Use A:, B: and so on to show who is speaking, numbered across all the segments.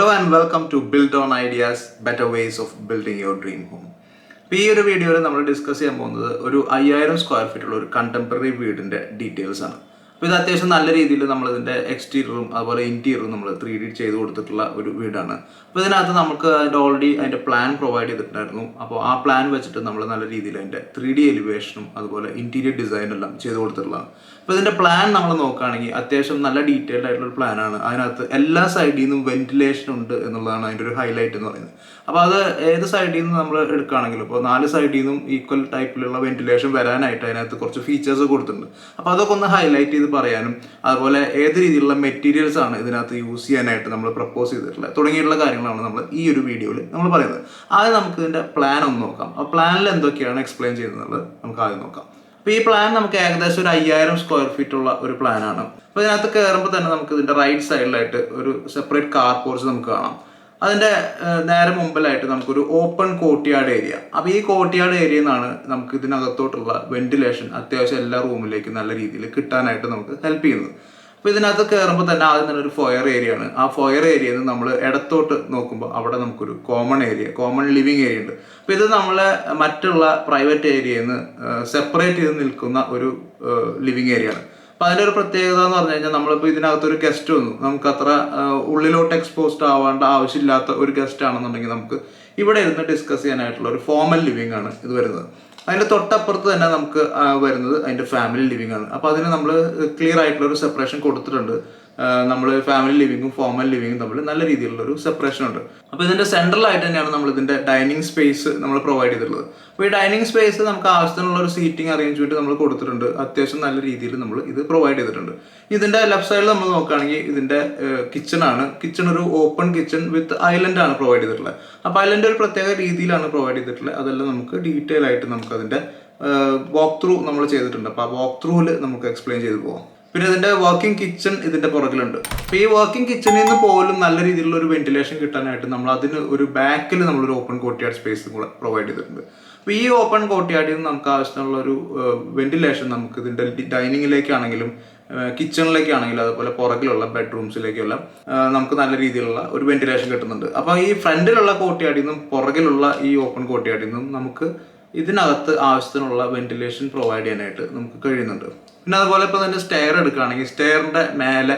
A: Hello and welcome to Buildon Ideas, Better Ways of Building Your Dream Home. ഈ ഒരു വീഡിയോയിൽ നമ്മൾ discuss ചെയ്യാൻ പോകുന്നത് ഒരു 5000 സ്ക്വയർ ഫീറ്റ് ഉള്ള ഒരു കണ്ടംപററി വീടിന്റെ ഡീറ്റെയിൽസ് ആണ്. അപ്പോൾ ഇത് അത്യാവശ്യം നല്ല രീതിയിൽ നമ്മൾ ഇതിന്റെ എക്സ്റ്റീരിയറും അതുപോലെ ഇന്റീരിയറും നമ്മൾ 3D ചെയ്ത് കൊടുത്തിട്ടുള്ള ഒരു വീടാണ്. അപ്പോൾ ഇതിനകത്ത് നമുക്ക് ഓൾറെഡി അതിന്റെ പ്ലാൻ പ്രൊവൈഡ് ചെയ്തിട്ടുണ്ടായിരുന്നു. അപ്പോൾ ആ പ്ലാൻ വെച്ചിട്ട് നമ്മൾ നല്ല രീതിയിൽ അതിന്റെ 3D എലിവേഷനും അതുപോലെ ഇന്റീരിയർ ഡിസൈനും എല്ലാം ചെയ്ത് കൊടുത്തിട്ടുള്ളതാണ്. അപ്പോൾ ഇതിന്റെ പ്ലാൻ നമ്മൾ നോക്കുകയാണെങ്കിൽ അത്യാവശ്യം നല്ല ഡീറ്റെയിൽഡ് ആയിട്ടുള്ള ഒരു പ്ലാനാണ്. അതിനകത്ത് എല്ലാ സൈഡിൽ നിന്നും വെന്റിലേഷൻ ഉണ്ട് എന്നുള്ളതാണ് അതിൻ്റെ ഒരു ഹൈലൈറ്റ് എന്ന് പറയുന്നത്. അപ്പോൾ അത് ഏത് സൈഡിൽ നിന്ന് നമ്മൾ എടുക്കുകയാണെങ്കിലും ഇപ്പോൾ 4 സൈഡിൽ നിന്നും ഈക്വൽ ടൈപ്പിലുള്ള വെന്റിലേഷൻ വരാനായിട്ട് അതിനകത്ത് കുറച്ച് ഫീച്ചേഴ്സ് കൊടുത്തിട്ടുണ്ട്. അപ്പോൾ അതൊക്കെ ഒന്ന് ഹൈലൈറ്റ് ചെയ്ത് പറയാനും അതുപോലെ ഏത് രീതിയിലുള്ള മെറ്റീരിയൽസ് ആണ് ഇതിനകത്ത് യൂസ് ചെയ്യാനായിട്ട് നമ്മൾ പ്രപ്പോസ് ചെയ്തിട്ടുള്ളത് തുടങ്ങിയിട്ടുള്ള കാര്യങ്ങളാണ് നമ്മൾ ഈ ഒരു വീഡിയോയിൽ നമ്മൾ പറയുന്നത്. ആദ്യം നമുക്ക് ഇതിൻ്റെ പ്ലാൻ ഒന്ന് നോക്കാം. ആ പ്ലാനിൽ എന്തൊക്കെയാണ് എക്സ്പ്ലെയിൻ ചെയ്യുന്നത് നമുക്ക് ആദ്യം നോക്കാം. അപ്പോൾ ഈ പ്ലാൻ നമുക്ക് ഏകദേശം ഒരു 5000 സ്ക്വയർ ഫീറ്റ് ഉള്ള ഒരു പ്ലാനാണ്. അപ്പോൾ ഇതിനകത്ത് കയറുമ്പോൾ തന്നെ നമുക്ക് ഇതിൻ്റെ റൈറ്റ് സൈഡിലായിട്ട് ഒരു സെപ്പറേറ്റ് കാർ പോർച്ച് നമുക്ക് കാണാം. അതിൻ്റെ നേരെ മുമ്പിലായിട്ട് നമുക്കൊരു ഓപ്പൺ കോർട്ട്യാർഡ് ഏരിയ. അപ്പോൾ ഈ കോർട്ട്യാർഡ് ഏരിയയിൽ നിന്നാണ് നമുക്ക് ഇതിനകത്തോട്ടുള്ള വെന്റിലേഷൻ അത്യാവശ്യം എല്ലാ റൂമിലേക്കും നല്ല രീതിയിൽ കിട്ടാനായിട്ട് നമുക്ക് ഹെൽപ്പ് ചെയ്യുന്നത്. അപ്പോൾ ഇതിനകത്ത് കയറുമ്പോൾ തന്നെ ആദ്യം തന്നെ ഒരു ഫോയർ ഏരിയ ആണ്. ആ ഫോയർ ഏരിയയിൽ നിന്ന് നമ്മൾ ഇടത്തോട്ട് നോക്കുമ്പോൾ അവിടെ നമുക്കൊരു കോമൺ ലിവിങ് ഏരിയ ഉണ്ട്. അപ്പോൾ ഇത് നമ്മളെ മറ്റുള്ള പ്രൈവറ്റ് ഏരിയയിൽ നിന്ന് സെപ്പറേറ്റ് ചെയ്ത് നിൽക്കുന്ന ഒരു ലിവിങ് ഏരിയ ആണ്. അപ്പോൾ അതിൻ്റെ ഒരു പ്രത്യേകത എന്ന് പറഞ്ഞു കഴിഞ്ഞാൽ നമ്മളിപ്പോൾ ഇതിനകത്തൊരു ഗസ്റ്റ് വന്നു, നമുക്ക് അത്ര ഉള്ളിലോട്ട് എക്സ്പോസ്ഡ് ആവേണ്ട ആവശ്യമില്ലാത്ത ഒരു ഗസ്റ്റ് ആണെന്നുണ്ടെങ്കിൽ നമുക്ക് ഇവിടെ ഇരുന്ന് ഡിസ്കസ് ചെയ്യാനായിട്ടുള്ള ഒരു ഫോമൽ ലിവിങ് ആണ് ഇത് വരുന്നത്. അതിൻ്റെ തൊട്ടപ്പുറത്ത് തന്നെ നമുക്ക് വരുന്നത് അതിൻ്റെ ഫാമിലി ലിവിങ് ആണ്. അപ്പോൾ അതിന് നമ്മൾ ക്ലിയർ ആയിട്ടുള്ള ഒരു സെപ്പറേഷൻ കൊടുത്തിട്ടുണ്ട്. നമ്മൾ ഫാമിലി ലിവിങ്ങും ഫോമൽ ലിവിങ്ങും തമ്മിൽ നല്ല രീതിയിലുള്ള ഒരു സെപ്പറേഷൻ ഉണ്ട്. അപ്പോൾ ഇതിൻ്റെ സെൻട്രലായിട്ട് തന്നെയാണ് നമ്മൾ ഇതിൻ്റെ ഡൈനിങ് സ്പേസ് നമ്മൾ പ്രൊവൈഡ് ചെയ്തിട്ടുള്ളത്. അപ്പോൾ ഈ ഡൈനിങ് സ്പേസ് നമുക്ക് ആവശ്യത്തിനുള്ള ഒരു സീറ്റിംഗ് അറേഞ്ച്മെന്റ് നമ്മൾ കൊടുത്തിട്ടുണ്ട്. അത്യാവശ്യം നല്ല രീതിയിൽ നമ്മൾ ഇത് പ്രൊവൈഡ് ചെയ്തിട്ടുണ്ട്. ഇതിൻ്റെ ലെഫ്റ്റ് സൈഡിൽ നമ്മൾ നോക്കുകയാണെങ്കിൽ ഇതിൻ്റെ കിച്ചൺ ആണ്. കിച്ചൺ ഒരു ഓപ്പൺ കിച്ചൺ വിത്ത് ഐലൻഡ് ആണ് പ്രൊവൈഡ് ചെയ്തിട്ടുള്ളത്. അപ്പോൾ ഐലൻഡ് ഒരു പ്രത്യേക രീതിയിലാണ് പ്രൊവൈഡ് ചെയ്തിട്ടുള്ളത്. അതെല്ലാം നമുക്ക് ഡീറ്റെയിൽ ആയിട്ട് നമുക്ക് അതിൻ്റെ വാക്ക് ത്രൂ നമ്മൾ ചെയ്തിട്ടുണ്ട്. അപ്പോൾ ആ വാക്ക് ത്രൂവിൽ നമുക്ക് എക്സ്പ്ലെയിൻ ചെയ്ത് പോകാം. പിന്നെ ഇതിന്റെ വർക്കിംഗ് കിച്ചൺ ഇതിന്റെ പുറകിലുണ്ട്. അപ്പോൾ ഈ വർക്കിംഗ് കിച്ചണിൽ നിന്ന് പോലും നല്ല രീതിയിലുള്ള ഒരു വെന്റിലേഷൻ കിട്ടാനായിട്ട് നമ്മൾ അതിന് ഒരു ബാക്കിൽ നമ്മളൊരു ഓപ്പൺ കോർട്ട്യാർഡ് സ്പേസ് കൂടെ പ്രൊവൈഡ് ചെയ്തിട്ടുണ്ട്. അപ്പോൾ ഈ ഓപ്പൺ കോർട്ട്യാർഡിൽ നിന്ന് നമുക്ക് ആവശ്യമുള്ള ഒരു വെന്റിലേഷൻ നമുക്ക് ഇതിന്റെ ഡൈനിങ്ങിലേക്കാണെങ്കിലും കിച്ചണിലേക്കാണെങ്കിലും അതുപോലെ പുറകിലുള്ള ബെഡ്റൂംസിലേക്കെല്ലാം നമുക്ക് നല്ല രീതിയിലുള്ള ഒരു വെന്റിലേഷൻ കിട്ടുന്നുണ്ട്. അപ്പോൾ ഈ ഫ്രണ്ടിലുള്ള കോർട്ട്യാർഡിൽ നിന്നും പുറകിലുള്ള ഈ ഓപ്പൺ കോർട്ട്യാർഡിൽ നിന്നും നമുക്ക് ഇതിനകത്ത് ആവശ്യത്തിനുള്ള വെന്റിലേഷൻ പ്രൊവൈഡ് ചെയ്യാനായിട്ട് നമുക്ക് കഴിയുന്നുണ്ട്. പിന്നെ അതുപോലെ ഇപ്പോൾ തന്നെ സ്റ്റെയർ എടുക്കുകയാണെങ്കിൽ സ്റ്റെയറിൻ്റെ മേലെ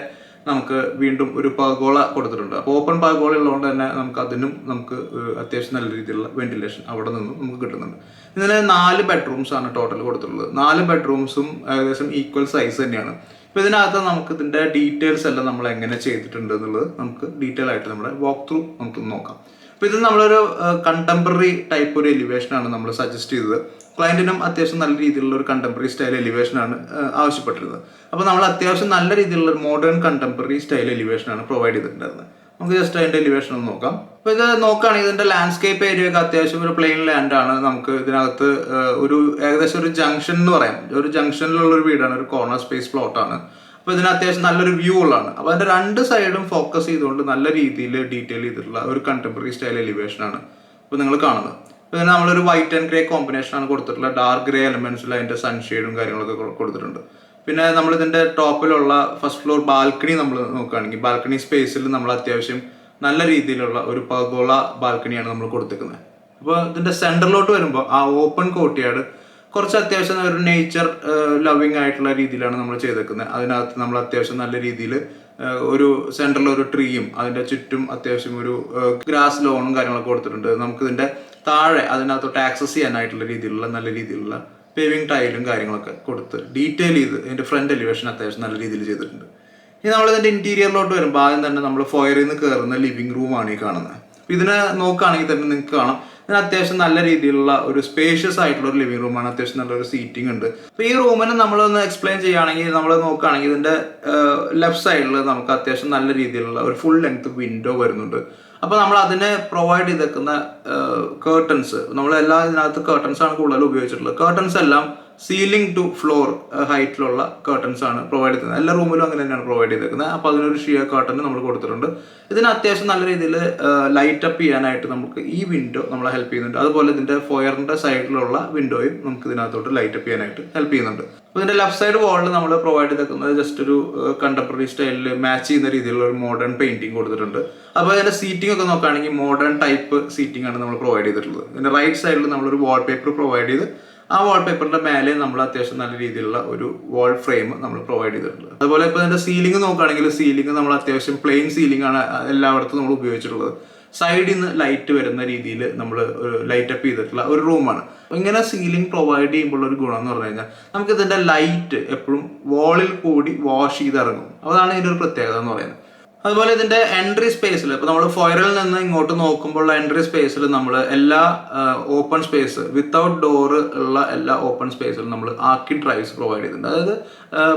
A: നമുക്ക് വീണ്ടും ഒരു പഗോള കൊടുത്തിട്ടുണ്ട്. അപ്പോൾ ഓപ്പൺ പഗോള ഉള്ളതുകൊണ്ട് തന്നെ നമുക്ക് അത്യാവശ്യം നല്ല രീതിയിലുള്ള വെന്റിലേഷൻ അവിടെ നിന്നും നമുക്ക് കിട്ടുന്നുണ്ട്. ഇതിന് 4 ബെഡ്റൂംസ് ആണ് ടോട്ടൽ കൊടുത്തിട്ടുള്ളത്. 4 ബെഡ്റൂംസും ഏകദേശം ഈക്വൽ സൈസ് തന്നെയാണ്. അപ്പോൾ ഇതിനകത്ത് നമുക്ക് ഇതിൻ്റെ ഡീറ്റെയിൽസ് എല്ലാം നമ്മൾ എങ്ങനെ ചെയ്തിട്ടുണ്ട് എന്നുള്ളത് നമുക്ക് ഡീറ്റെയിൽ ആയിട്ട് നമ്മുടെ വാക്ക് ത്രൂ നമുക്ക് നോക്കാം. അപ്പോൾ ഇത് നമ്മളൊരു കണ്ടംപററി ടൈപ്പ് ഒരു എലിവേഷനാണ് നമ്മൾ സജസ്റ്റ് ചെയ്തത്. ക്ലയൻറ്റിനും അത്യാവശ്യം നല്ല രീതിയിലുള്ള ഒരു കണ്ടംപററി സ്റ്റൈൽ എലിവേഷനാണ് ആവശ്യപ്പെട്ടിരുന്നത്. അപ്പോൾ നമ്മൾ അത്യാവശ്യം നല്ല രീതിയിലുള്ള ഒരു മോഡേൺ കണ്ടംപററി സ്റ്റൈൽ എലിവേഷനാണ് പ്രൊവൈഡ് ചെയ്തിട്ടുണ്ടായിരുന്നത്. നമുക്ക് ജസ്റ്റ് അതിൻ്റെ എലിവേഷൻ ഒന്ന് നോക്കാം. അപ്പോൾ ഇത് നോക്കുകയാണെങ്കിൽ ഇതിൻ്റെ ലാൻഡ്സ്കേപ്പ് ഏരിയ ഒക്കെ അത്യാവശ്യം ഒരു പ്ലെയിൻ ലാൻഡാണ്. നമുക്ക് ഇതിനകത്ത് ഒരു ഏകദേശം ഒരു ജംഗ്ഷൻ എന്ന് പറയാം, ഒരു ജംഗ്ഷനിലുള്ള ഒരു വീടാണ്, ഒരു കോർണർ സ്പേസ് പ്ലോട്ടാണ്. അപ്പോൾ ഇതിന് അത്യാവശ്യം നല്ലൊരു വ്യൂ ഉള്ളതാണ്. അപ്പോൾ അതിൻ്റെ 2 സൈഡും ഫോക്കസ് ചെയ്തുകൊണ്ട് നല്ല രീതിയിൽ ഡീറ്റെയിൽ ചെയ്തിട്ടുള്ള ഒരു കണ്ടംപററി സ്റ്റൈൽ എലിവേഷനാണ് ഇപ്പോൾ നിങ്ങൾ കാണുന്നത്. അപ്പോൾ ഇതിന് നമ്മളൊരു വൈറ്റ് ആൻഡ് ഗ്രേ കോമ്പിനേഷനാണ് കൊടുത്തിട്ടുള്ളത്. ഡാർക്ക് ഗ്രേ എലമെന്റ്സിൽ അതിൻ്റെ സൺഷെയ്ഡും കാര്യങ്ങളൊക്കെ കൊടുത്തിട്ടുണ്ട്. പിന്നെ നമ്മൾ ഇതിൻ്റെ ടോപ്പിലുള്ള ഫസ്റ്റ് ഫ്ലോർ ബാൽക്കണി നമ്മൾ നോക്കുകയാണെങ്കിൽ ബാൽക്കണി സ്പേസിൽ നമ്മൾ അത്യാവശ്യം നല്ല രീതിയിലുള്ള ഒരു പഗോള ബാൽക്കണിയാണ് നമ്മൾ കൊടുത്തിരിക്കുന്നത്. അപ്പോൾ ഇതിൻ്റെ സെൻറ്ററിലോട്ട് വരുമ്പോൾ ആ ഓപ്പൺ കോർട്ട്യാർഡ് കുറച്ച് അത്യാവശ്യം ഒരു നേച്ചർ ലവിങ് ആയിട്ടുള്ള രീതിയിലാണ് നമ്മൾ ചെയ്തേക്കുന്നത്. അതിനകത്ത് നമ്മൾ അത്യാവശ്യം നല്ല രീതിയിൽ ഒരു സെൻറ്ററിൽ ഒരു ട്രീയും അതിൻ്റെ ചുറ്റും അത്യാവശ്യം ഒരു ഗ്രാസ് ലോണും കാര്യങ്ങളൊക്കെ കൊടുത്തിട്ടുണ്ട്. നമുക്കിതിൻ്റെ താഴെ അതിനകത്തോട്ട് ആക്സസ് ചെയ്യാനായിട്ടുള്ള രീതിയിലുള്ള നല്ല രീതിയിലുള്ള പേവിങ് ടൈലും കാര്യങ്ങളൊക്കെ കൊടുത്ത് ഡീറ്റെയിൽ ചെയ്ത് ഇതിൻ്റെ ഫ്രണ്ട് എലിവേഷൻ അത്യാവശ്യം നല്ല രീതിയിൽ ചെയ്തിട്ടുണ്ട്. ഇനി നമ്മളിതിൻ്റെ ഇൻറ്റീരിയറിലോട്ട് വരുമ്പോൾ ആദ്യം തന്നെ നമ്മൾ ഫോയറിൽ നിന്ന് കയറുന്ന ലിവിങ് റൂമാണ് ഈ കാണുന്നത്. അപ്പോൾ ഇതിനെ നോക്കുകയാണെങ്കിൽ തന്നെ നിങ്ങൾക്ക് കാണാം ഇതിന് അത്യാവശ്യം നല്ല രീതിയിലുള്ള ഒരു സ്പേഷ്യസ് ആയിട്ടുള്ള ഒരു ലിവിംഗ് റൂമാണ്. അത്യാവശ്യം നല്ലൊരു സീറ്റിംഗ് ഉണ്ട്. അപ്പോൾ ഈ റൂമിന് നമ്മളൊന്ന് എക്സ്പ്ലെയിൻ ചെയ്യുകയാണെങ്കിൽ നമ്മൾ നോക്കുകയാണെങ്കിൽ ഇതിൻ്റെ ലെഫ്റ്റ് സൈഡിൽ നമുക്ക് അത്യാവശ്യം നല്ല രീതിയിലുള്ള ഒരു ഫുൾ ലെങ്ത് വിൻഡോ വരുന്നുണ്ട്. അപ്പോൾ നമ്മൾ അതിന് പ്രൊവൈഡ് ചെയ്തേക്കുന്ന കേർട്ടൻസ് നമ്മളെല്ലാം ഇതിനകത്ത് കേർട്ടൻസ് ആണ് കൂടുതൽ ഉപയോഗിച്ചിട്ടുള്ളത്. കേർട്ടൻസ് എല്ലാം സീലിംഗ് ടു ഫ്ലോർ ഹൈറ്റിലുള്ള കർട്ടൻസ് ആണ് പ്രൊവൈഡ് ചെയ്യുന്നത്. എല്ലാ റൂമിലും അങ്ങനെ തന്നെയാണ് പ്രൊവൈഡ് ചെയ്തിരിക്കുന്നത്. അപ്പോൾ അതിനൊരു ഷിയർ കർട്ടൻ നമ്മൾ കൊടുത്തിട്ടുണ്ട്. ഇതിന് അത്യാവശ്യം നല്ല രീതിയിൽ ലൈറ്റ് അപ്പ് ചെയ്യാനായിട്ട് നമുക്ക് ഈ വിൻഡോ നമ്മളെ ഹെൽപ്പ് ചെയ്യുന്നുണ്ട്. അതുപോലെ ഇതിന്റെ ഫോയറിന്റെ സൈഡിലുള്ള വിൻഡോയും നമുക്ക് ഇതിനകത്തോട്ട് ലൈറ്റ് അപ്പ് ചെയ്യാനായിട്ട് ഹെൽപ്പ് ചെയ്യുന്നുണ്ട്. അപ്പോൾ ഇതിന്റെ ലെഫ്റ്റ് സൈഡ് വാളിൽ നമ്മൾ പ്രൊവൈഡ് ചെയ്തിരിക്കുന്നത് ജസ്റ്റ് ഒരു കണ്ടംപററി സ്റ്റൈലിൽ മാച്ച് ചെയ്യുന്ന രീതിയിലുള്ള ഒരു മോഡേൺ പെയിന്റിംഗ് കൊടുത്തിട്ടുണ്ട്. അപ്പോൾ ഇതിന്റെ സീറ്റിംഗ് ഒക്കെ നോക്കുകയാണെങ്കിൽ മോഡേൺ ടൈപ്പ് സീറ്റിംഗ് ആണ് നമ്മൾ പ്രൊവൈഡ് ചെയ്തിട്ടുള്ളത്. ഇതിന്റെ റൈറ്റ് സൈഡിൽ നമ്മളൊരു വാൾപേപ്പർ പ്രൊവൈഡ് ചെയ്ത് ആ വാൾപേപ്പറിന്റെ മേലെ നമ്മൾ അത്യാവശ്യം നല്ല രീതിയിലുള്ള ഒരു വാൾ ഫ്രെയിം നമ്മൾ പ്രൊവൈഡ് ചെയ്തിട്ടുണ്ട്. അതുപോലെ ഇപ്പോൾ ഇതിന്റെ സീലിംഗ് നോക്കുകയാണെങ്കിൽ സീലിംഗ് നമ്മൾ അത്യാവശ്യം പ്ലെയിൻ സീലിംഗ് ആണ് എല്ലായിടത്തും നമ്മൾ ഉപയോഗിച്ചിട്ടുള്ളത്. സൈഡിൽ നിന്ന് ലൈറ്റ് വരുന്ന രീതിയിൽ നമ്മൾ ലൈറ്റ് അപ്പ് ചെയ്തിട്ടുള്ള ഒരു റൂമാണ്. ഇങ്ങനെ സീലിംഗ് പ്രൊവൈഡ് ചെയ്യുമ്പോൾ ഒരു ഗുണം എന്ന് പറഞ്ഞു കഴിഞ്ഞാൽ നമുക്ക് ഇതിന്റെ ലൈറ്റ് എപ്പോഴും വാളിൽ കൂടി വാഷ് ചെയ്തിറങ്ങും. അതാണ് ഇതിന്റെ ഒരു പ്രത്യേകത എന്ന് പറയുന്നത്. അതുപോലെ ഇതിന്റെ എൻട്രി സ്പേസിൽ ഇപ്പോൾ നമ്മൾ ഫോയറിൽ നിന്ന് ഇങ്ങോട്ട് നോക്കുമ്പോൾ എൻട്രി സ്പേസിൽ നമ്മൾ എല്ലാ ഓപ്പൺ സ്പേസ് വിത്തൗട്ട് ഡോർ ഉള്ള എല്ലാ ഓപ്പൺ സ്പേസിലും നമ്മൾ ആർക്കി ഡ്രൈവ്സ് പ്രൊവൈഡ് ചെയ്തിട്ടുണ്ട്. അതായത്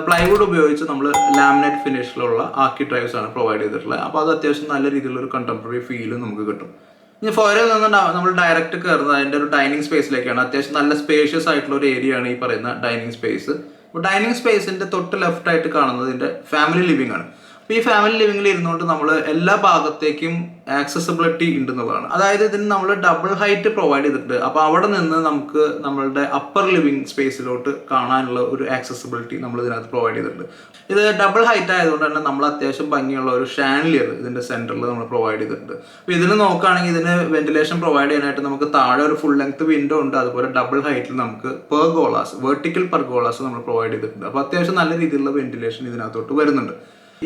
A: പ്ലൈവുഡ് ഉപയോഗിച്ച് നമ്മൾ ലാമിനേറ്റ് ഫിനിഷിലുള്ള ആർക്കി ഡ്രൈവ്സ് ആണ് പ്രൊവൈഡ് ചെയ്തിട്ടുള്ളത്. അപ്പോൾ അത് അത്യാവശ്യം നല്ല രീതിയിലുള്ള ഒരു കണ്ടംപററി ഫീലും നമുക്ക് കിട്ടും. ഇനി ഫോയറിൽ നിന്ന് നമ്മൾ ഡയറക്റ്റ് കയറുന്നത് അതിന്റെ ഒരു ഡൈനിങ് സ്പേസിലേക്കാണ്. അത്യാവശ്യം നല്ല സ്പേഷ്യസ് ആയിട്ടുള്ള ഒരു ഏരിയ ആണ് ഈ പറയുന്ന ഡൈനിങ് സ്പേസ്. അപ്പോൾ ഡൈനിങ് സ്പേസിന്റെ തൊട്ട് ലെഫ്റ്റ് ആയിട്ട് കാണുന്നത് ഇതിന്റെ ഫാമിലി ലിവിംഗ് ആണ്. അപ്പോൾ ഈ ഫാമിലി ലിവിംഗിൽ ഇരുന്നുകൊണ്ട് നമ്മൾ എല്ലാ ഭാഗത്തേക്കും ആക്സസിബിലിറ്റി ഉണ്ടെന്നുള്ളതാണ്. അതായത് ഇതിന് നമ്മൾ ഡബിൾ ഹൈറ്റ് പ്രൊവൈഡ് ചെയ്തിട്ടുണ്ട്. അപ്പോൾ അവിടെ നിന്ന് നമുക്ക് നമ്മളുടെ അപ്പർ ലിവിംഗ് സ്പേസിലോട്ട് കാണാനുള്ള ഒരു ആക്സസിബിലിറ്റി നമ്മൾ ഇതിനകത്ത് പ്രൊവൈഡ് ചെയ്തിട്ടുണ്ട്. ഇത് ഡബിൾ ഹൈറ്റ് ആയതുകൊണ്ട് തന്നെ നമ്മൾ അത്യാവശ്യം ഭംഗിയുള്ള ഒരു ഷാൻലിയർ ഇതിന്റെ സെന്ററിൽ നമ്മൾ പ്രൊവൈഡ് ചെയ്തിട്ടുണ്ട്. അപ്പോൾ ഇതിന് നോക്കുകയാണെങ്കിൽ ഇതിന് വെന്റിലേഷൻ പ്രൊവൈഡ് ചെയ്യാനായിട്ട് നമുക്ക് താഴെ ഒരു ഫുൾ ലെങ്ത് വിൻഡോ ഉണ്ട്. അതുപോലെ ഡബിൾ ഹൈറ്റിൽ നമുക്ക് പെർഗോളാസ് വെർട്ടിക്കൽ പെർഗോളാസ് നമ്മൾ പ്രൊവൈഡ് ചെയ്തിട്ടുണ്ട്. അപ്പോൾ അത്യാവശ്യം നല്ല രീതിയിലുള്ള വെന്റിലേഷൻ ഇതിനകത്തോട്ട് വരുന്നുണ്ട്.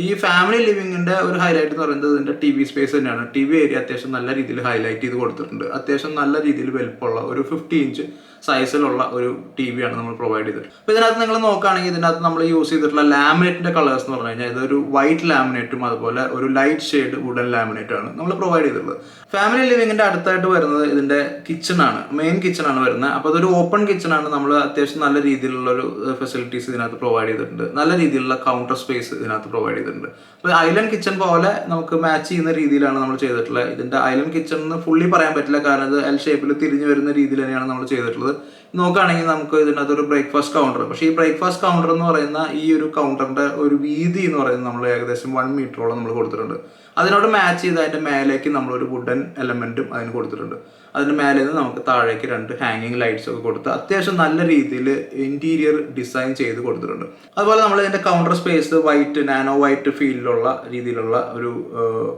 A: ഈ ഫാമിലി ലിവിങ്ങിന്റെ ഒരു ഹൈലൈറ്റ് എന്ന് പറയുന്നത് ഇതിന്റെ ടി വി സ്പേസ് തന്നെയാണ്. ടി വി ഏരിയ അത്യാവശ്യം നല്ല രീതിയിൽ ഹൈലൈറ്റ് ചെയ്ത് കൊടുത്തിട്ടുണ്ട്. അത്യാവശ്യം നല്ല രീതിയിൽ വലുപ്പമുള്ള ഒരു 50 ഇഞ്ച് സൈസിലുള്ള ഒരു ടി വി ആണ് നമ്മൾ പ്രൊവൈഡ് ചെയ്തിട്ടുള്ളത്. അപ്പോൾ ഇതിനകത്ത് നിങ്ങൾ നോക്കുകയാണെങ്കിൽ ഇതിനകത്ത് നമ്മൾ യൂസ് ചെയ്തിട്ടുള്ള ലാമിനേറ്റിന്റെ കളേഴ്സ് എന്ന് പറഞ്ഞു കഴിഞ്ഞാൽ ഇതൊരു വൈറ്റ് ലാമിനേറ്റും അതുപോലെ ഒരു ലൈറ്റ് ഷെയ്ഡ് വുഡൻ ലാമിനേറ്റ് ആണ് നമ്മൾ പ്രൊവൈഡ് ചെയ്തിട്ടുള്ളത്. ഫാമിലി ലിവിങ്ങിന്റെ അടുത്തായിട്ട് വരുന്നത് ഇതിന്റെ കിച്ചൺ ആണ്, മെയിൻ കിച്ചൺ ആണ് വരുന്നത്. അപ്പോൾ അതൊരു ഓപ്പൺ കിച്ചൺ ആണ്. നമ്മൾ അത്യാവശ്യം നല്ല രീതിയിലുള്ള ഒരു ഫെസിലിറ്റീസ് ഇതിനകത്ത് പ്രൊവൈഡ് ചെയ്തിട്ടുണ്ട്. നല്ല രീതിയിലുള്ള കൗണ്ടർ സ്പേസ് ഇതിനകത്ത് പ്രൊവൈഡ് ചെയ്തിട്ടുണ്ട്. അപ്പോൾ ഐലൻഡ് കിച്ചൺ പോലെ നമുക്ക് മാച്ച് ചെയ്യുന്ന രീതിയിലാണ് നമ്മൾ ചെയ്തിട്ടുള്ളത്. ഇതിന്റെ ഐലൻഡ് കിച്ചൺ എന്ന് ഫുള്ളി പറയാൻ പറ്റില്ല, കാരണം ഇത് എൽ ഷേപ്പിൽ തിരിഞ്ഞു വരുന്ന രീതിയിൽ തന്നെയാണ് നമ്മൾ ചെയ്തിട്ടുള്ളത്. നോക്കുകയാണെങ്കിൽ നമുക്ക് ഇതിനകത്ത് ഒരു ബ്രേക്ക്ഫാസ്റ്റ് കൗണ്ടർ, പക്ഷേ ഈ ബ്രേക്ക്ഫാസ്റ്റ് കൗണ്ടർ എന്ന് പറയുന്ന ഈ ഒരു കൗണ്ടറിന്റെ ഒരു വീതി എന്ന് പറയുന്നത് നമ്മൾ ഏകദേശം 1 മീറ്ററോളം നമ്മൾ കൊടുത്തിട്ടുണ്ട്. അതിനോട് മാച്ച് ചെയ്ത് അതിന്റെ മേലേക്ക് നമ്മളൊരു വുഡൻ എലമെന്റും അതിന് കൊടുത്തിട്ടുണ്ട്. അതിന്റെ മേലെ നിന്ന് നമുക്ക് താഴേക്ക് 2 ഹാങ്ങിങ് ലൈറ്റ്സ് ഒക്കെ കൊടുത്ത് അത്യാവശ്യം നല്ല രീതിയിൽ ഇന്റീരിയർ ഡിസൈൻ ചെയ്ത് കൊടുത്തിട്ടുണ്ട്. അതുപോലെ നമ്മൾ ഇതിന്റെ counter space white nano white ഫീലിലുള്ള രീതിയിലുള്ള ഒരു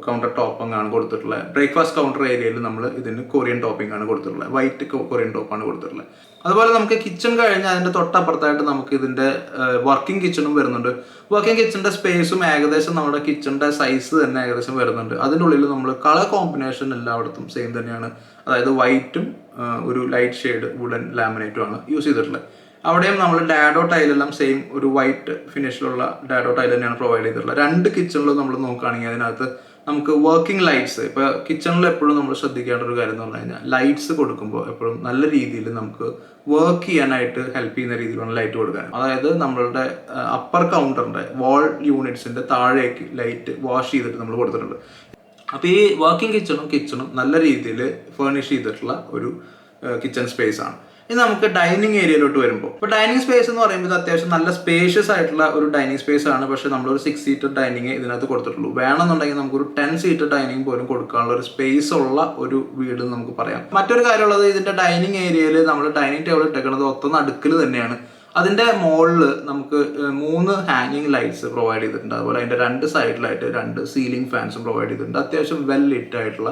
A: കൗണ്ടർ ടോപ്പിംഗ് ആണ് കൊടുത്തിട്ടുള്ളത്. ബ്രേക്ക്ഫാസ്റ്റ് കൗണ്ടർ ഏരിയയിൽ നമ്മൾ ഇതിന് കൊറിയൻ ടോപ്പിംഗ് ആണ് കൊടുത്തിട്ടുള്ളത്. വൈറ്റ് കൊറിയൻ ടോപ്പാണ് കൊടുത്തിട്ടുള്ളത്. അതുപോലെ നമുക്ക് കിച്ചൺ കഴിഞ്ഞ് അതിന്റെ തൊട്ടപ്പുറത്തായിട്ട് നമുക്ക് ഇതിന്റെ വർക്കിംഗ് കിച്ചണും വരുന്നുണ്ട്. വർക്കിംഗ് കിച്ചണിന്റെ സ്പേസും ഏകദേശം നമ്മുടെ കിച്ചണിന്റെ സൈസ് തന്നെ ഏകദേശം വരുന്നുണ്ട്. അതിൻ്റെ ഉള്ളിൽ നമ്മൾ കളർ കോമ്പിനേഷൻ എല്ലായിടത്തും സെയിം തന്നെയാണ്. അതായത് വൈറ്റും ഒരു ലൈറ്റ് ഷെയ്ഡ് വുഡൻ ലാമിനേറ്റും ആണ് യൂസ് ചെയ്തിട്ടുള്ളത്. അവിടെയും നമ്മൾ ഡാഡോ ടൈലെല്ലാം സെയിം ഒരു വൈറ്റ് ഫിനിഷിലുള്ള ഡാഡോ ടൈൽ തന്നെയാണ് പ്രൊവൈഡ് ചെയ്തിട്ടുള്ളത്. 2 കിച്ചണിലും നമ്മൾ നോക്കുകയാണെങ്കിൽ അതിനകത്ത് നമുക്ക് വർക്കിംഗ് ലൈറ്റ്സ്, ഇപ്പോൾ കിച്ചണിൽ എപ്പോഴും നമ്മൾ ശ്രദ്ധിക്കേണ്ട ഒരു കാര്യം എന്ന് പറഞ്ഞു കഴിഞ്ഞാൽ ലൈറ്റ്സ് കൊടുക്കുമ്പോൾ എപ്പോഴും നല്ല രീതിയിൽ നമുക്ക് വർക്ക് ചെയ്യാനായിട്ട് ഹെൽപ്പ് ചെയ്യുന്ന രീതിയിലാണ് ലൈറ്റ് കൊടുക്കാൻ. അതായത് നമ്മളുടെ അപ്പർ കൗണ്ടറിന്റെ വാൾ യൂണിറ്റ്സിന്റെ താഴേക്ക് ലൈറ്റ് വാഷ് ചെയ്തിട്ട് നമ്മൾ കൊടുത്തിട്ടുണ്ട്. അപ്പോൾ ഈ വർക്കിംഗ് കിച്ചണും നല്ല രീതിയിൽ ഫേർണിഷ് ചെയ്തിട്ടുള്ള ഒരു കിച്ചൺ സ്പേസ് ആണ്. ഇനി നമുക്ക് ഡൈനിങ് ഏരിയയിലോട്ട് വരുമ്പോൾ, ഇപ്പോൾ ഡൈനിങ് സ്പേസ് എന്ന് പറയുമ്പോൾ അത്യാവശ്യം നല്ല സ്പേഷ്യസ് ആയിട്ടുള്ള ഒരു ഡൈനിങ് സ്പേസ് ആണ്. പക്ഷേ നമ്മളൊരു 6 സീറ്റർ ഡൈനിങ് ഇതിനകത്ത് കൊടുത്തിട്ടുള്ളൂ. വേണമെന്നുണ്ടെങ്കിൽ നമുക്കൊരു 10 സീറ്റർ ഡൈനിങ് പോലും കൊടുക്കാനുള്ള ഒരു സ്പേസ് ഉള്ള ഒരു വീട് നമുക്ക് പറയാം. മറ്റൊരു കാര്യമുള്ളത് ഇതിന്റെ ഡൈനിങ് ഏരിയയിൽ നമ്മൾ ഡൈനിങ് ടേബിൾ ഇട്ടേക്കുന്നത് ഒത്ത നടുക്കിൽ തന്നെയാണ്. അതിന്റെ മുകളിൽ നമുക്ക് 3 ഹാങ്ങിങ് ലൈറ്റ്സ് പ്രൊവൈഡ് ചെയ്തിട്ടുണ്ട്. അതുപോലെ അതിന്റെ 2 സൈഡിലായിട്ട് 2 സീലിംഗ് ഫാൻസും പ്രൊവൈഡ് ചെയ്തിട്ടുണ്ട്. അത്യാവശ്യം വെൽ ലിറ്റ് ആയിട്ടുള്ള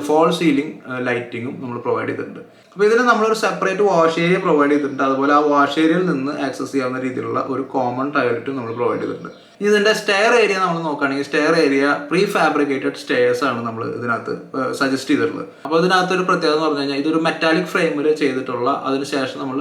A: ഫോൾ സീലിംഗ് ലൈറ്റിങ്ങും നമ്മൾ പ്രൊവൈഡ് ചെയ്തിട്ടുണ്ട്. അപ്പോൾ ഇതിന് നമ്മളൊരു സെപ്പറേറ്റ് വാഷ് ഏരിയ പ്രൊവൈഡ് ചെയ്തിട്ടുണ്ട്. അതുപോലെ ആ വാഷ് ഏരിയയിൽ നിന്ന് ആക്സസ് ചെയ്യാവുന്ന രീതിയിലുള്ള ഒരു കോമൺ ടോയ്ലറ്റും നമ്മൾ പ്രൊവൈഡ് ചെയ്തിട്ടുണ്ട്. ഇതിന്റെ സ്റ്റെയർ ഏരിയ നമ്മൾ നോക്കുകയാണെങ്കിൽ stair area pre fabricated stairs ആണ് നമ്മൾ ഇതിനകത്ത് സജസ്റ്റ് ചെയ്തിട്ടുള്ളത്. അപ്പോൾ ഇതിനകത്ത് ഒരു പ്രത്യേകത എന്ന് പറഞ്ഞു കഴിഞ്ഞാൽ ഇതൊരു മെറ്റാലിക് ഫ്രെയിമിൽ ചെയ്തിട്ടുള്ള, അതിനുശേഷം നമ്മൾ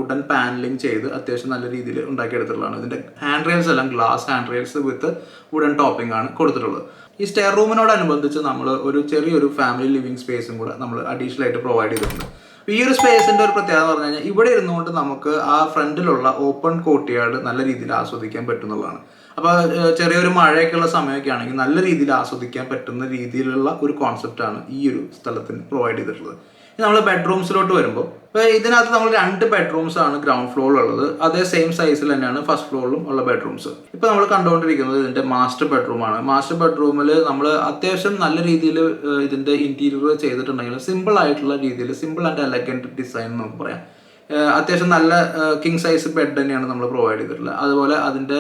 A: വുഡൻ പാനലിംഗ് ചെയ്ത് അത്യാവശ്യം നല്ല രീതിയിൽ ഉണ്ടാക്കിയെടുത്തിട്ടുള്ളതാണ്. ഇതിന്റെ ഹാൻഡ് റെയിൽസ് എല്ലാം ഗ്ലാസ് ഹാൻഡ് റെയിൽസ് വിത്ത് വുഡൻ ടോപ്പിംഗ് ആണ് കൊടുത്തിട്ടുള്ളത്. ഈ സ്റ്റെയർ റൂമിനോടനുബന്ധിച്ച് നമ്മൾ ഒരു ചെറിയൊരു ഫാമിലി ലിവിംഗ് സ്പേസും കൂടെ നമ്മൾ അഡീഷണൽ ആയിട്ട് പ്രൊവൈഡ് ചെയ്തിട്ടുണ്ട്. ഈ ഒരു സ്പേസിന്റെ ഒരു പ്രത്യേകത എന്ന് പറഞ്ഞു കഴിഞ്ഞാൽ ഇവിടെ ഇരുന്നുകൊണ്ട് നമുക്ക് ആ ഫ്രണ്ടിലുള്ള ഓപ്പൺ കോർട്ട്യാർഡ് നല്ല രീതിയിൽ ആസ്വദിക്കാൻ പറ്റുന്നതാണ്. അപ്പോൾ ചെറിയൊരു മഴയൊക്കെയുള്ള സമയമൊക്കെ ആണെങ്കിൽ നല്ല രീതിയിൽ ആസ്വദിക്കാൻ പറ്റുന്ന രീതിയിലുള്ള ഒരു കോൺസെപ്റ്റാണ് ഈ ഒരു സ്ഥലത്തിന് പ്രൊവൈഡ് ചെയ്തിട്ടുള്ളത്. നമ്മൾ ബെഡ്റൂംസിലോട്ട് വരുമ്പോൾ ഇപ്പോൾ ഇതിനകത്ത് നമ്മൾ 2 ബെഡ്റൂംസ് ആണ് ഗ്രൗണ്ട് ഫ്ലോറിലുള്ളത്. അതേ സെയിം സൈസിൽ തന്നെയാണ് ഫസ്റ്റ് ഫ്ലോറിലും ഉള്ള ബെഡ്റൂംസ്. ഇപ്പോൾ നമ്മൾ കണ്ടുകൊണ്ടിരിക്കുന്നത് ഇതിൻ്റെ മാസ്റ്റർ ബെഡ്റൂമാണ്. മാസ്റ്റർ ബെഡ്റൂമിൽ നമ്മൾ അത്യാവശ്യം നല്ല രീതിയിൽ ഇതിൻ്റെ ഇൻറ്റീരിയർ ചെയ്തിട്ടുണ്ടെങ്കിൽ സിമ്പിൾ ആയിട്ടുള്ള രീതിയിൽ, സിമ്പിൾ ആൻഡ് എലഗൻറ്റ് ഡിസൈൻ എന്ന് നമുക്ക് പറയാം. അത്യാവശ്യം നല്ല കിങ് സൈസ് ബെഡ് തന്നെയാണ് നമ്മൾ പ്രൊവൈഡ് ചെയ്തിട്ടുള്ളത്. അതുപോലെ അതിൻ്റെ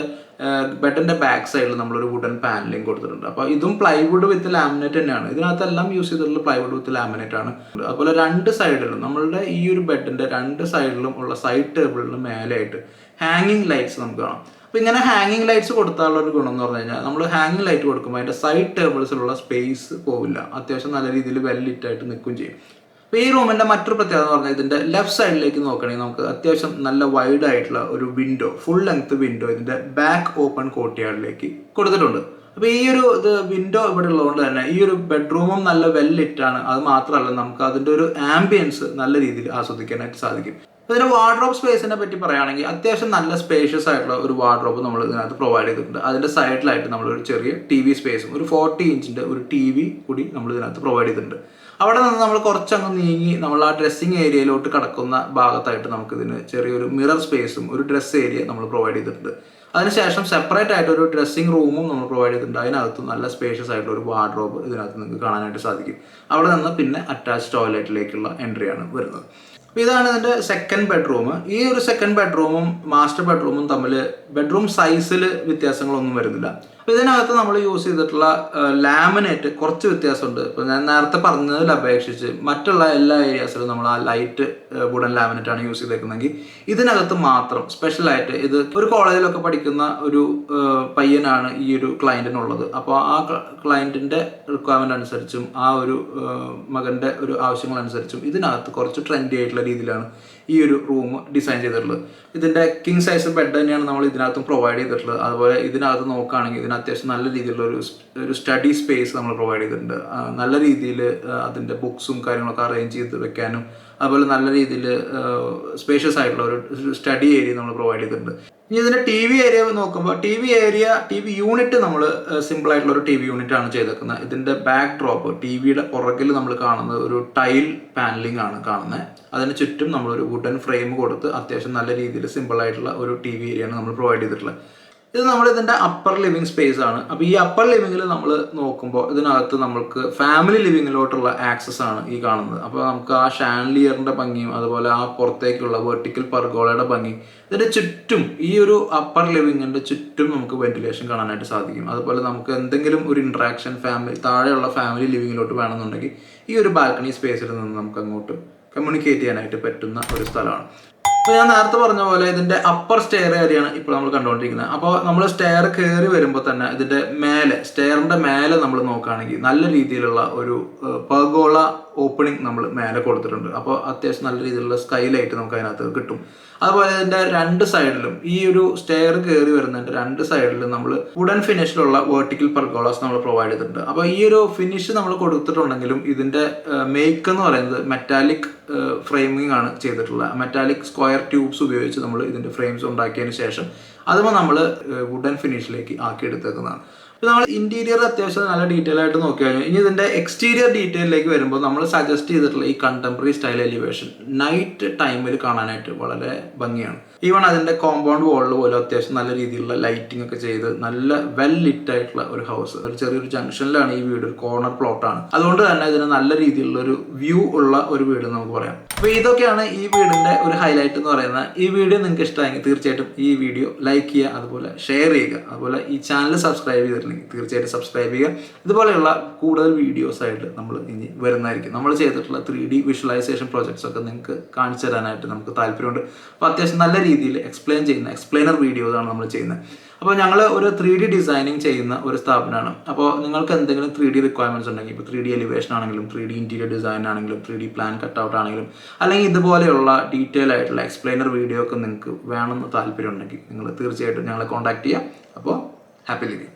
A: ബെഡിൻ്റെ ബാക്ക് സൈഡിൽ നമ്മളൊരു വുഡൻ പാനലിംഗ് കൊടുത്തിട്ടുണ്ട്. അപ്പോൾ ഇതും പ്ലൈവുഡ് വിത്ത് ലാമിനേറ്റ് തന്നെയാണ്. ഇതിനകത്തെല്ലാം യൂസ് ചെയ്തിട്ടുള്ള പ്ലൈവുഡ് വിത്ത് ലാമിനേറ്റ് ആണ്. അതുപോലെ 2 സൈഡിലും നമ്മളുടെ ഈ ഒരു ബെഡിൻ്റെ 2 സൈഡിലും ഉള്ള സൈഡ് ടേബിളിന് മേലെയായിട്ട് ഹാങ്ങിങ് ലൈറ്റ്സ് നമുക്ക് കാണാം. അപ്പോൾ ഇങ്ങനെ ഹാങ്ങിങ് ലൈറ്റ്സ് കൊടുത്താലുള്ള ഒരു ഗുണം എന്ന് പറഞ്ഞു കഴിഞ്ഞാൽ, നമ്മൾ ഹാങ്ങിങ് ലൈറ്റ് കൊടുക്കുമ്പോൾ അതിൻ്റെ സൈഡ് ടേബിൾസിലുള്ള സ്പേസ് പോവില്ല, അത്യാവശ്യം നല്ല രീതിയിൽ വെൽ ലിറ്റായിട്ട് നിൽക്കുകയും ചെയ്യും. അപ്പോൾ ഈ റൂമിൻ്റെ മറ്റൊരു പ്രത്യേകത എന്ന് പറഞ്ഞാൽ ഇതിൻ്റെ ലെഫ്റ്റ് സൈഡിലേക്ക് നോക്കുകയാണെങ്കിൽ നമുക്ക് അത്യാവശ്യം നല്ല വൈഡ് ആയിട്ടുള്ള ഒരു വിൻഡോ, ഫുൾ ലെങ്ത് വിൻഡോ ഇതിൻ്റെ ബാക്ക് ഓപ്പൺ കോർട്ട്യാർഡിലേക്ക് കൊടുത്തിട്ടുണ്ട്. അപ്പോൾ ഈ ഒരു വിൻഡോ ഇവിടെ ഉള്ളതുകൊണ്ട് തന്നെ ഈ ഒരു ബെഡ്റൂമും നല്ല വെൽ ലിറ്റാണ്. അത് മാത്രമല്ല നമുക്ക് അതിൻ്റെ ഒരു ആംബിയൻസ് നല്ല രീതിയിൽ ആസ്വദിക്കാനായിട്ട് സാധിക്കും. ഇതിൻ്റെ വാർഡ്രോബ് സ്പേസിനെ പറ്റി പറയുകയാണെങ്കിൽ അത്യാവശ്യം നല്ല സ്പേഷ്യസ് ആയിട്ടുള്ള ഒരു വാർഡ്രോബ് നമ്മൾ ഇതിനകത്ത് പ്രൊവൈഡ് ചെയ്തിട്ടുണ്ട്. അതിൻ്റെ സൈഡിലായിട്ട് നമ്മളൊരു ചെറിയ TV സ്പേസും ഒരു 40 ഇഞ്ചിൻ്റെ ഒരു TV കൂടി നമ്മൾ ഇതിനകത്ത് പ്രൊവൈഡ് ചെയ്തിട്ടുണ്ട്. അവിടെ നിന്ന് നമ്മൾ കുറച്ചങ്ങ് നീങ്ങി നമ്മൾ ആ ഡ്രസ്സിങ് ഏരിയയിലോട്ട് കടക്കുന്ന ഭാഗത്തായിട്ട് നമുക്കിതിന് ചെറിയൊരു മിറർ സ്പേസും ഒരു ഡ്രസ്സ് ഏരിയ നമ്മൾ പ്രൊവൈഡ് ചെയ്തിട്ടുണ്ട്. അതിനുശേഷം സെപ്പറേറ്റ് ആയിട്ട് ഒരു ഡ്രസ്സിങ് റൂമും നമ്മൾ പ്രൊവൈഡ് ചെയ്തിട്ടുണ്ട്. അതിനകത്ത് നല്ല സ്പേഷ്യസ് ആയിട്ടുള്ള ഒരു വാർഡ്രോബ് ഇതിനകത്ത് നിങ്ങൾക്ക് കാണാനായിട്ട് സാധിക്കും. അവിടെ നിന്ന് പിന്നെ അറ്റാച്ച് ടോയ്ലറ്റിലേക്കുള്ള എൻട്രിയാണ് വരുന്നത്. അപ്പോൾ ഇതാണ് ഇതിൻ്റെ സെക്കൻഡ് ബെഡ്റൂം. ഈ ഒരു സെക്കൻഡ് ബെഡ്റൂമും മാസ്റ്റർ ബെഡ്റൂമും തമ്മിൽ ബെഡ്റൂം സൈസിൽ വ്യത്യാസങ്ങളൊന്നും വരുന്നില്ല. അപ്പോൾ ഇതിനകത്ത് നമ്മൾ യൂസ് ചെയ്തിട്ടുള്ള ലാമിനേറ്റ് കുറച്ച് വ്യത്യാസമുണ്ട്. ഇപ്പോൾ ഞാൻ നേരത്തെ പറഞ്ഞതിൽ അപേക്ഷിച്ച് മറ്റുള്ള എല്ലാ ഏരിയാസിലും നമ്മൾ ആ ലൈറ്റ് വുഡൻ ലാമിനേറ്റ് ആണ് യൂസ് ചെയ്തേക്കുന്നതെങ്കിൽ ഇതിനകത്ത് മാത്രം സ്പെഷ്യലായിട്ട് ഇത് ഒരു കോളേജിലൊക്കെ പഠിക്കുന്ന ഒരു പയ്യനാണ് ഈ ഒരു ക്ലയൻറ്റിനുള്ളത്. അപ്പോൾ ആ ക്ലയൻറ്റിൻ്റെ റിക്വയർമെൻറ്റ് അനുസരിച്ചും ആ ഒരു മകൻ്റെ ഒരു ആവശ്യങ്ങളനുസരിച്ചും ഇതിനകത്ത് കുറച്ച് ട്രെൻഡി ആയിട്ടുള്ള രീതിയിലാണ് ഈ ഒരു റൂം ഡിസൈൻ ചെയ്തിട്ടുള്ളത്. ഇതിൻ്റെ കിങ് സൈസ് ബെഡ് തന്നെയാണ് നമ്മൾ ഇതിനകത്തും പ്രൊവൈഡ് ചെയ്തിട്ടുള്ളത്. അതുപോലെ ഇതിനകത്ത് നോക്കുകയാണെങ്കിൽ ഇതിന് അത്യാവശ്യം നല്ല രീതിയിലുള്ള ഒരു സ്റ്റഡി സ്പേസ് നമ്മൾ പ്രൊവൈഡ് ചെയ്തിട്ടുണ്ട്. നല്ല രീതിയിൽ അതിൻ്റെ ബുക്സും കാര്യങ്ങളൊക്കെ അറേഞ്ച് ചെയ്ത് വെക്കാനും അതുപോലെ നല്ല രീതിയിൽ സ്പേഷ്യസ് ആയിട്ടുള്ള ഒരു സ്റ്റഡി ഏരിയ നമ്മൾ പ്രൊവൈഡ് ചെയ്തിട്ടുണ്ട്. ഇനി ഇതിൻ്റെ TV ഏരിയ നോക്കുമ്പോൾ TV യൂണിറ്റ് നമ്മൾ സിമ്പിൾ ആയിട്ടുള്ള ഒരു TV യൂണിറ്റ് ആണ് ചെയ്തേക്കുന്നത്. ഇതിൻ്റെ ബാക്ക് ഡ്രോപ്പ് TVയുടെ പുറകിൽ നമ്മൾ കാണുന്നത് ഒരു ടൈൽ പാനലിംഗ് ആണ് കാണുന്നത്. അതിന് ചുറ്റും നമ്മളൊരു വുഡൻ ഫ്രെയിം കൊടുത്ത് അത്യാവശ്യം നല്ല രീതിയിൽ സിമ്പിൾ ആയിട്ടുള്ള ഒരു TV ഏരിയയാണ് നമ്മൾ പ്രൊവൈഡ് ചെയ്തിട്ടുള്ളത്. ഇത് നമ്മൾ ഇതിൻ്റെ അപ്പർ ലിവിങ് സ്പേസ് ആണ്. അപ്പോൾ ഈ അപ്പർ ലിവിങ്ങിൽ നമ്മൾ നോക്കുമ്പോൾ ഇതിനകത്ത് നമുക്ക് ഫാമിലി ലിവിങ്ങിലോട്ടുള്ള ആക്സസ് ആണ് ഈ കാണുന്നത്. അപ്പോൾ നമുക്ക് ആ ഷാൻലിയറിൻ്റെ ഭംഗിയും അതുപോലെ ആ പുറത്തേക്കുള്ള വെർട്ടിക്കൽ പർഗോളയുടെ ഭംഗിയും ഇതിൻ്റെ ചുറ്റും ഈ ഒരു അപ്പർ ലിവിങ്ങിൻ്റെ ചുറ്റും നമുക്ക് വെന്റിലേഷൻ കാണാനായിട്ട് സാധിക്കും. അതുപോലെ നമുക്ക് എന്തെങ്കിലും ഒരു ഇൻട്രാക്ഷൻ താഴെയുള്ള ഫാമിലി ലിവിങ്ങിലോട്ട് വേണമെന്നുണ്ടെങ്കിൽ ഈ ഒരു ബാൽക്കണി സ്പേസിൽ നിന്ന് നമുക്ക് അങ്ങോട്ട് കമ്മ്യൂണിക്കേറ്റ് ചെയ്യാനായിട്ട് പറ്റുന്ന ഒരു സ്ഥലമാണ്. അപ്പോൾ ഞാൻ നേരത്തെ പറഞ്ഞ പോലെ ഇതിൻ്റെ അപ്പർ സ്റ്റെയർ ഏരിയയാണ് ഇപ്പോൾ നമ്മൾ കണ്ടുകൊണ്ടിരിക്കുന്നത്. അപ്പോൾ നമ്മൾ സ്റ്റെയർ കയറി വരുമ്പോൾ തന്നെ ഇതിൻ്റെ സ്റ്റെയറിൻ്റെ മേലെ നമ്മൾ നോക്കുകയാണെങ്കിൽ നല്ല രീതിയിലുള്ള ഒരു പെർഗോള ഓപ്പണിംഗ് നമ്മൾ മേലെ കൊടുത്തിട്ടുണ്ട്. അപ്പോൾ അത്യാവശ്യം നല്ല രീതിയിലുള്ള സ്കൈലൈറ്റ് നമുക്ക് അതിനകത്ത് കിട്ടും. അതുപോലെ ഇതിൻ്റെ 2 സൈഡിലും ഈ ഒരു സ്റ്റെയർ കയറി വരുന്നതിൻ്റെ 2 സൈഡിലും നമ്മൾ വുഡൻ ഫിനിഷിലുള്ള വെർട്ടിക്കൽ പെർഗോളാസ് നമ്മൾ പ്രൊവൈഡ് ചെയ്തിട്ടുണ്ട്. അപ്പോൾ ഈ ഒരു ഫിനിഷ് നമ്മൾ കൊടുത്തിട്ടുണ്ടെങ്കിലും ഇതിൻ്റെ മേക്ക് എന്ന് പറയുന്നത് മെറ്റാലിക് ഫ്രെയിമിംഗ് ആണ് ചെയ്തിട്ടുള്ളത്. മെറ്റാലിക് സ്ക്വയർ ട്യൂബ്സ് ഉപയോഗിച്ച് നമ്മൾ ഇതിൻ്റെ ഫ്രെയിംസ് ഉണ്ടാക്കിയതിന് ശേഷം അതുമ്പോൾ നമ്മൾ വുഡൻ ഫിനിഷിലേക്ക് ആക്കി എടുത്തേക്കുന്നതാണ്. അപ്പോൾ നമ്മൾ ഇൻറ്റീരിയർ അത്യാവശ്യം നല്ല ഡീറ്റെയിൽ ആയിട്ട് നോക്കി കഴിഞ്ഞു. ഇനി ഇതിൻ്റെ എക്സ്റ്റീരിയർ ഡീറ്റെയിലേക്ക് വരുമ്പോൾ നമ്മൾ സജസ്റ്റ് ചെയ്തിട്ടുള്ള ഈ കണ്ടംപററി സ്റ്റൈൽ എലിവേഷൻ നൈറ്റ് ടൈമിൽ കാണാനായിട്ട് വളരെ ഭംഗിയാണ്. ഈവൺ അതിൻ്റെ കോമ്പൗണ്ട് വാളിൽ പോലും അത്യാവശ്യം നല്ല രീതിയിലുള്ള ലൈറ്റിംഗ് ഒക്കെ ചെയ്ത് നല്ല വെൽ ലിറ്റ് ആയിട്ടുള്ള ഒരു ഹൗസ്. ഒരു ചെറിയൊരു ജംഗ്ഷനിലാണ് ഈ വീട്, ഒരു കോർണർ പ്ലോട്ടാണ്. അതുകൊണ്ട് തന്നെ ഇതിന് നല്ല രീതിയിലുള്ള ഒരു വ്യൂ ഉള്ള ഒരു വീട് നമുക്ക് പറയാം. അപ്പോൾ ഇതൊക്കെയാണ് ഈ വീടിൻ്റെ ഒരു ഹൈലൈറ്റ് എന്ന് പറയുന്നത്. ഈ വീഡിയോ നിങ്ങൾക്ക് ഇഷ്ടമായെങ്കിൽ തീർച്ചയായിട്ടും ഈ വീഡിയോ ലൈക്ക് ചെയ്യുക, അതുപോലെ ഷെയർ ചെയ്യുക, അതുപോലെ ഈ ചാനൽ സബ്സ്ക്രൈബ് ചെയ്തിട്ടില്ലെങ്കിൽ തീർച്ചയായിട്ടും സബ്സ്ക്രൈബ് ചെയ്യുക. ഇതുപോലെയുള്ള കൂടുതൽ വീഡിയോസ് ആയിട്ട് നമ്മൾ ഇനി വരുന്നതായിരിക്കും. നമ്മൾ ചെയ്തിട്ടുള്ള 3D വിഷ്വലൈസേഷൻ പ്രോജക്ട്സ് ഒക്കെ നിങ്ങൾക്ക് കാണിച്ചു തരാനായിട്ട് നമുക്ക് താല്പര്യമുണ്ട്. അപ്പോൾ അത്യാവശ്യം നല്ല രീതിയിൽ എക്സ്പ്ലെയിനർ വീഡിയോസാണ് നമ്മൾ ചെയ്യുന്നത്. അപ്പോൾ ഞങ്ങൾ ഒരു 3D ഡിസൈനിങ് ചെയ്യുന്ന ഒരു സ്ഥാപനമാണ്. അപ്പോൾ നിങ്ങൾക്ക് എന്തെങ്കിലും 3D റിക്വയർമെൻറ്റ്സ് ഉണ്ടെങ്കിൽ, ഇപ്പോൾ 3D എലിവേഷൻ ആണെങ്കിലും 3D ഇൻറ്റീരിയർ ഡിസൈൻ ആണെങ്കിലും 3D പ്ലാൻ കട്ടൗട്ട് ആണെങ്കിലും അല്ലെങ്കിൽ ഇതുപോലെയുള്ള ഡീറ്റെയിൽ ആയിട്ടുള്ള എക്സ്പ്ലെയിനർ വീഡിയോ ഒക്കെ നിങ്ങൾക്ക് വേണമെന്ന് താല്പര്യം ഉണ്ടെങ്കിൽ നിങ്ങൾ തീർച്ചയായിട്ടും ഞങ്ങളെ കോൺടാക്ട് ചെയ്യാം. അപ്പോൾ ഹാപ്പി ലിവിങ്.